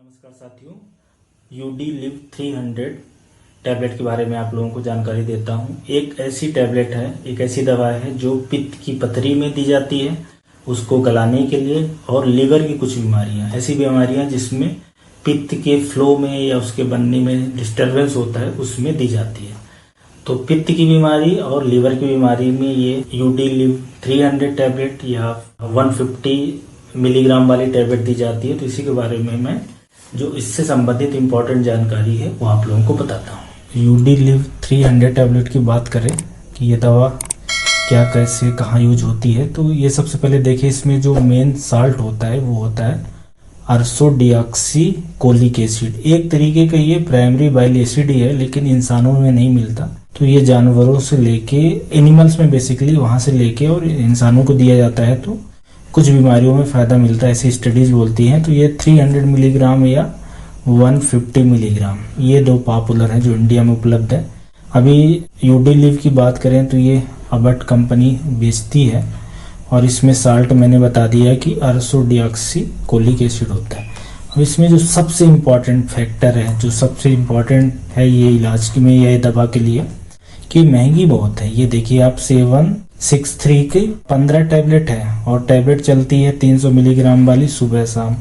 नमस्कार साथियों, UD live 300 tablet के बारे में आप लोगों को जानकारी देता हूं। एक ऐसी टैबलेट है, एक ऐसी दवा है जो पित्त की पथरी में दी जाती है, उसको गलाने के लिए, और लीवर की कुछ बीमारियां, ऐसी बीमारियां जिसमें पित्त के फ्लो में या उसके बनने में डिस्टरबेंस होता है, उसमें दी जाती है। तो पित्त की बीमारी और लीवर की बीमारी में ये यूडी लिव 300 टैबलेट या 150 मिलीग्राम वाली टैबलेट दी जाती है। तो इसी के बारे में मैं जो इससे संबंधित इम्पोर्टेंट जानकारी है वो आप लोगों को बताता हूँ। यूडी लिव 300 टैबलेट की बात करें कि ये दवा क्या, कैसे, कहाँ यूज होती है, तो ये सबसे पहले देखिए, इसमें जो मेन साल्ट होता है वो होता है अर्सोडिऑक्सीकोलिक एसिड। एक तरीके का ये प्राइमरी बाइल एसिड ही है, लेकिन इंसानों में नहीं मिलता। तो ये जानवरों से लेके, एनिमल्स में बेसिकली, वहाँ से लेके और इंसानों को दिया जाता है, तो कुछ बीमारियों में फ़ायदा मिलता है, ऐसी स्टडीज बोलती हैं। तो ये 300 मिलीग्राम या 150 मिलीग्राम, ये दो पॉपुलर हैं जो इंडिया में उपलब्ध है। अभी यूडी लिव की बात करें तो ये अबट कंपनी बेचती है, और इसमें साल्ट मैंने बता दिया कि अर्सोडिऑक्सीकोलिक एसिड होता है। अब इसमें जो सबसे इम्पॉर्टेंट फैक्टर है, जो सबसे इम्पॉर्टेंट है ये इलाज की में, यह दवा के लिए, कि महंगी बहुत है। ये देखिए आप 763 के 15 टैबलेट है, और टैबलेट चलती है 300 मिलीग्राम वाली सुबह शाम।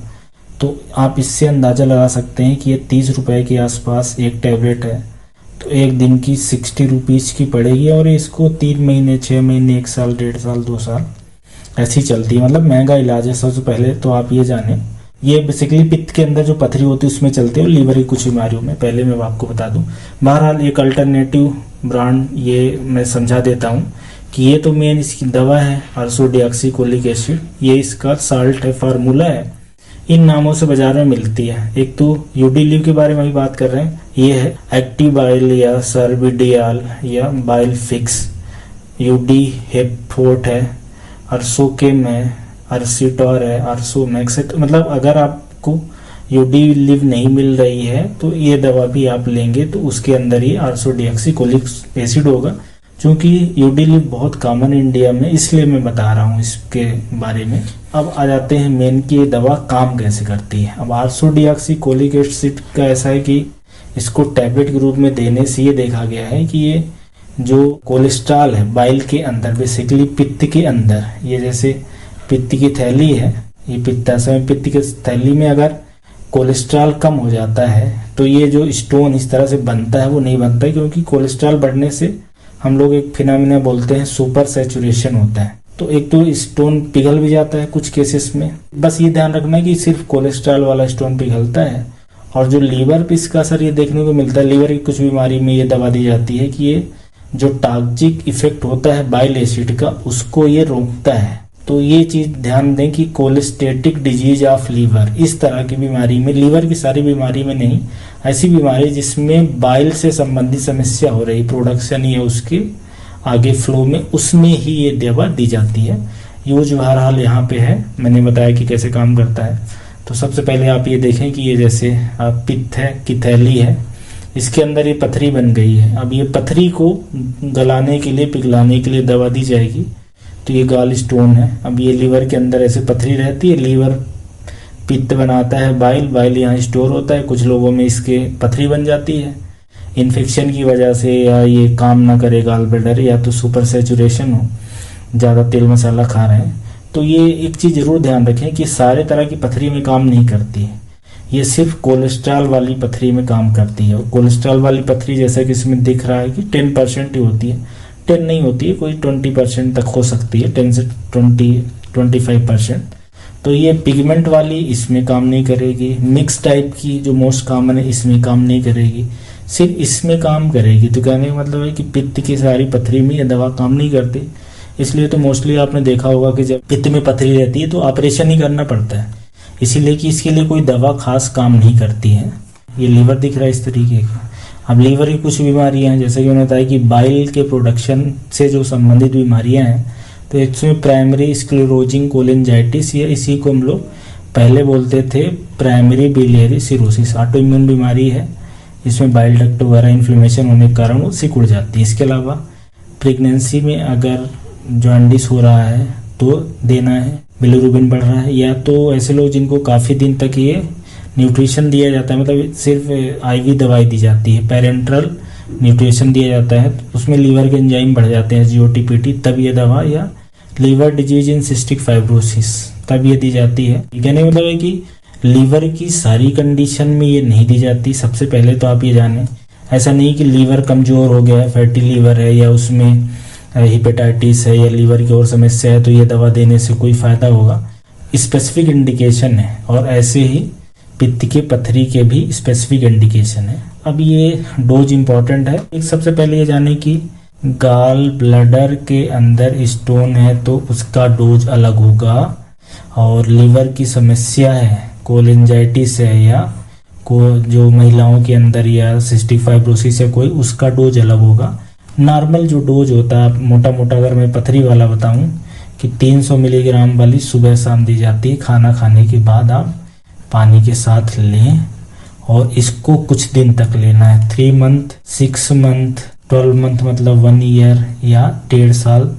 तो आप इससे अंदाजा लगा सकते हैं कि ये 30 रुपए के आसपास एक टैबलेट है। तो एक दिन की 60 रुपीज़ की पड़ेगी, और इसको 3 महीने, 6 महीने, 1 साल, 1.5 साल, 2 साल ऐसी चलती है। मतलब महंगा इलाज है। सबसे पहले तो आप ये जाने, ये बेसिकली पित्त के अंदर जो पथरी होती है उसमें चलती है, और लीवर की कुछ बीमारियों में। पहले मैं आपको बता दूं, बहरहाल एक अल्टरनेटिव ब्रांड ये मैं समझा देता हूं कि ये तो मेन इसकी दवा है अर्सोडिऑक्सीकोलिक एसिड, ये इसका साल्ट है, फार्मूला है, इन नामों से बाजार में मिलती है। एक तो यूडी लिव के बारे में भी बात कर रहे हैं, ये है एक्टिबाइल या सर्बिडियाल या बाइल फिक्स, यूडी हेपफोर्ट है, अर्सोकेम है, अर्सिटोर है, अर्सोमैक्स है। तो मतलब अगर आपको यूडी लिव नहीं मिल रही है तो ये दवा भी आप लेंगे तो उसके अंदर ही अर्सोडिऑक्सीकोलिक एसिड होगा। क्योंकि यूडी लिव बहुत कॉमन है इंडिया में, इसलिए मैं बता रहा हूँ इसके बारे में। अब आ जाते हैं मेन की ये दवा काम कैसे करती है। अब अर्सोडिऑक्सीकोलिक एसिड का ऐसा है कि इसको टैबलेट के रूप में देने से ये देखा गया है कि ये जो कोलेस्ट्रॉल है बाइल के अंदर, बेसिकली पित्त के अंदर, ये जैसे पित्त की थैली है, ये पित्ताशय में, पित्त की थैली में अगर कोलेस्ट्रॉल कम हो जाता है तो ये जो स्टोन इस तरह से बनता है वो नहीं बनता है, क्योंकि कोलेस्ट्रॉल बढ़ने से हम लोग एक फिनोमिना बोलते हैं सुपर सैचुरेशन होता है। तो एक तो स्टोन पिघल भी जाता है कुछ केसेस में। बस ये ध्यान रखना है कि सिर्फ कोलेस्ट्रॉल वाला स्टोन पिघलता है, और जो लीवर पे इसका असर ये देखने को मिलता है। लीवर की कुछ बीमारी में ये दवा दी जाती है कि ये जो टॉक्सिक इफेक्ट होता है बाइल एसिड का, उसको ये रोकता है। तो ये चीज ध्यान दें कि कोलेस्टेटिक डिजीज ऑफ लीवर, इस तरह की बीमारी में, लीवर की सारी बीमारी में नहीं, ऐसी बीमारी जिसमें बाइल से संबंधित समस्या हो रही, प्रोडक्शन ही है उसके आगे फ्लो में, उसमें ही ये दवा दी जाती है। यूज बहरहाल यहाँ पे है, मैंने बताया कि कैसे काम करता है। तो सबसे पहले आप ये देखें कि ये जैसे पित्त है की थैली है, इसके अंदर ये पथरी बन गई है। अब ये पथरी को गलाने के लिए, पिघलाने के लिए दवा दी जाएगी। तो ये गाल स्टोन है। अब ये लीवर के अंदर ऐसे पथरी रहती है, लीवर पित्त बनाता है, बाइल यहाँ स्टोर होता है। कुछ लोगों में इसके पथरी बन जाती है इन्फेक्शन की वजह से, या ये काम ना करे गाल ब्लैडर, या तो सुपर सैचुरेशन हो, ज़्यादा तेल मसाला खा रहे हैं। तो ये एक चीज़ जरूर ध्यान रखें कि सारे तरह की पथरी में काम नहीं करती है, ये सिर्फ कोलेस्ट्रॉल वाली पथरी में काम करती है। और कोलेस्ट्रॉल वाली पथरी जैसा कि इसमें दिख रहा है कि 10% ही होती है, 10 नहीं होती है, कोई 20% तक हो सकती है, 10 से 25%। तो ये पिगमेंट वाली इसमें काम नहीं करेगी। मिक्स टाइप की जो मोस्ट कॉमन है इसमें काम नहीं करेगी, सिर्फ इसमें काम करेगी। तो कहने का मतलब है कि पित्त की सारी पथरी में ये दवा काम नहीं करती। इसलिए तो मोस्टली आपने देखा होगा कि जब पित्त में पथरी रहती है तो ऑपरेशन ही करना पड़ता है, इसीलिए कि इसके लिए कोई दवा खास काम नहीं करती है। ये लीवर दिख रहा है इस तरीके का। अब लीवर की कुछ बीमारियां हैं, जैसे कि मैंने बताया कि बाइल के प्रोडक्शन से जो संबंधित बीमारियां हैं, तो इसमें प्राइमरी स्क्लेरोजिंग कोलिंजाइटिस, या इसी को हम लोग पहले बोलते थे primary biliary cirrhosis, auto immune बीमारी है। इसमें बाइल डक्ट वगैरह इन्फ्लेमेशन होने के कारण वो सिकुड़ जाती है। इसके अलावा प्रेगनेंसी में अगर जॉन्डिस हो रहा है तो देना है, बिलिरुबिन बढ़ रहा है, या तो ऐसे लोग जिनको काफ़ी दिन तक ये न्यूट्रिशन दिया जाता है, मतलब सिर्फ आईवी दवाई दी जाती है, पेरेंट्रल न्यूट्रिशन दिया जाता है, तो उसमें लीवर के एंजाइम बढ़ जाते हैं जीओटीपीटी, तब ये दवा, या liver disease in cystic fibrosis तब ये दी जाती है। कहने मतलब है कि लीवर की सारी कंडीशन में ये नहीं दी जाती। सबसे पहले तो आप ये जानें, ऐसा नहीं कि लीवर कमजोर हो गया है, फैटी लीवर है, या उसमें हिपेटाइटिस है, या लीवर की और समस्या है, तो ये दवा देने से कोई फायदा होगा। स्पेसिफिक इंडिकेशन है, और ऐसे ही पित्त के पथरी के भी स्पेसिफिक इंडिकेशन है। अब ये डोज इंपॉर्टेंट है। एक सबसे पहले ये जाने कि गाल ब्लडर के अंदर स्टोन है तो उसका डोज अलग होगा, और लीवर की समस्या है, कोलेंजाइटिस है, या को जो महिलाओं के अंदर या सिस्टिक फाइब्रोसिस है कोई, उसका डोज अलग होगा। नॉर्मल जो डोज होता है, मोटा मोटा अगर मैं पथरी वाला बताऊं, कि 300 मिलीग्राम वाली सुबह शाम दी जाती है, खाना खाने के बाद आप पानी के साथ लें, और इसको कुछ दिन तक लेना है, 3 मंथ, 6 मंथ, 12 मंथ, मतलब 1 ईयर, या 1.5 साल,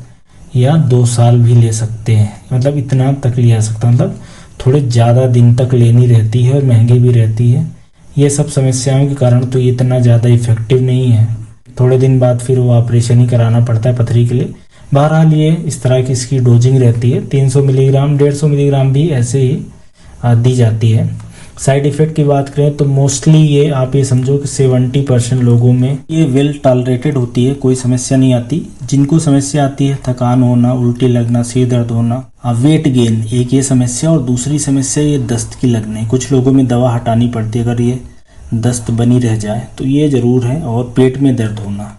या 2 साल भी ले सकते हैं। मतलब इतना तक लिया जा सकता है, मतलब थोड़े ज़्यादा दिन तक लेनी रहती है और महंगी भी रहती है। ये सब समस्याओं के कारण तो ये इतना ज़्यादा इफेक्टिव नहीं है। थोड़े दिन बाद फिर वो ऑपरेशन ही कराना पड़ता है पथरी के लिए। बहरहाल ये इस तरह की इसकी डोजिंग रहती है। 300 मिलीग्राम, 150 मिलीग्राम भी ऐसे ही दी जाती है। साइड इफेक्ट की बात करें तो मोस्टली ये आप ये समझो कि 70% लोगों में ये वेल टॉलरेटेड होती है, कोई समस्या नहीं आती। जिनको समस्या आती है थकान होना, उल्टी लगना, सिर दर्द होना, वेट गेन, एक ये समस्या, और दूसरी समस्या ये दस्त की लगने। कुछ लोगों में दवा हटानी पड़ती है अगर ये दस्त बनी रह जाए, तो ये जरूर है। और पेट में दर्द होना,